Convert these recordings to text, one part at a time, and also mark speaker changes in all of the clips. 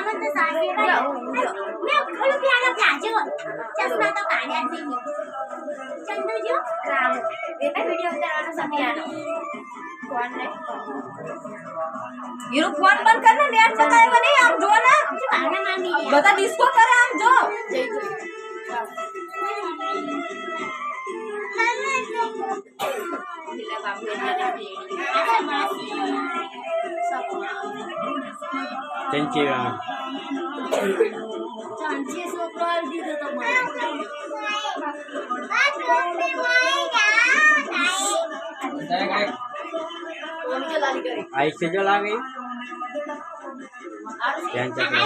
Speaker 1: મને તો સાસી મેં ખોલું પ્યાનો પ્યાજો ચશ્મા તો કાઢ્યા જ નહીં ચંદુજો રામ એના વિડિયો ઉતારવાનો સપિયાનો ફોન ને
Speaker 2: હીરો ફોન બંધ કર ને નેટ ચલાવે નહીં આમ જો ને
Speaker 1: બાને માંગી
Speaker 2: બધા ડિસ્કો કરે આમ જો
Speaker 1: પેલા બાબુ એને માસી
Speaker 3: ચંચી
Speaker 1: ચાંચી છોકરો દીધો તો
Speaker 3: आई से जो ला गई ध्यान चक्र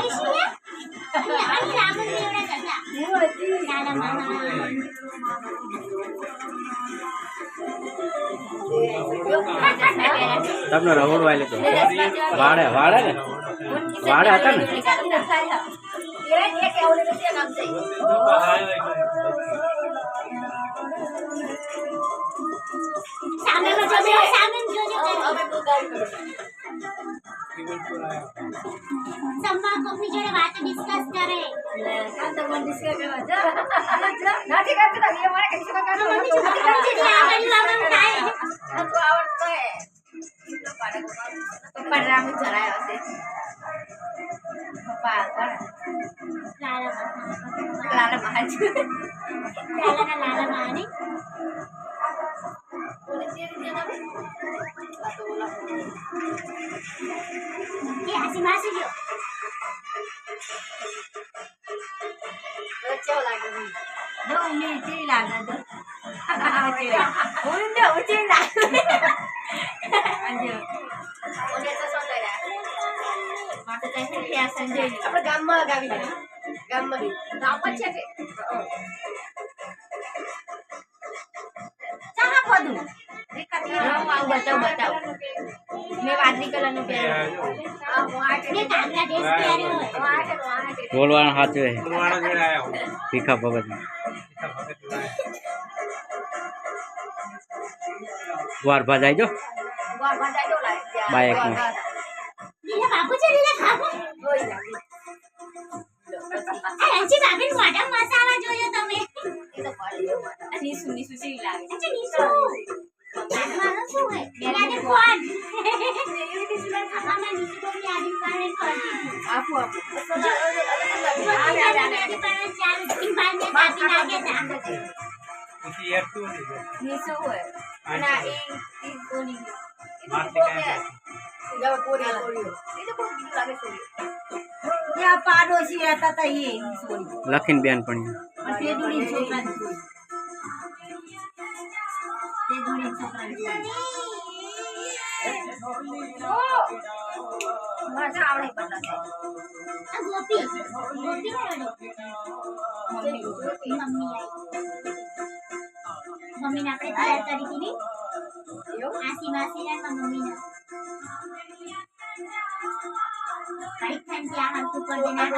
Speaker 3: तब ना रोड वाले तो वाड़े वाड़े ने वाड़े आता ने
Speaker 1: सामने में जो सामने जो सम्मा कोई जोड़े बात डिस्कस करे
Speaker 2: का तो मन डिस्कस करवा जा ना ठीक है तो ये मारे किसी का काम
Speaker 1: मम्मी छोटी बच्ची थी आगे लावा उठाए
Speaker 2: तो आवड़ता है तो पढ़रा में चलाया उसे पापा कौन लाला महाज
Speaker 1: लाला माने ये हसी मासी जो
Speaker 2: अच्छा लगा दो मैं तेरी लगा दो उन्हें उसे लगा अंजो उन्हें तो सोच रहा माता चाहे क्या संजय अपने गाम में गावी गाम में गाम में क्या कहाँ पढ़ूं बताओ बताओ मैं वादनी कलर में प्यार
Speaker 1: ये कांगड़ा देश प्यारे हो
Speaker 3: बोलवाना हाथ में तीखा भगत वार बजाई जो बाइक में
Speaker 1: लीला बाबू जी लीला खाबो અંજી ભાભી મોઢા મસાલા જોયો તમે
Speaker 2: નીસુ નીસુ સી લાગે
Speaker 1: અચ્છા નીસુ મારો શું હે મેરાને કોણ ખાના નીસુ તો મે આદી કારણે કરતી
Speaker 2: આપો આપો
Speaker 1: આ ચાર તીન બાર મે કાપી નાખે તા
Speaker 2: નીસુ હોય અને એ કોની
Speaker 3: मारते क्या
Speaker 2: જબ કોરી કોરી એ તો કોઈ બીજું લાગે સોરી या पाडोशी आता था ये सोरी
Speaker 3: लखीन बयान पड़ी
Speaker 2: और ते दूरी छोकरा सोरी ते दूरी छोकरा ओ मजा आवड़े पता है
Speaker 1: આ ગોપી ગોપી ને મમ્મી મમ્મી आई મમ્મી ને આપણે તૈયાર કરી દીધી આસી માસી ને મમ્મી ને ભાઈ ખાન કે આ હાથ ઉપર દેના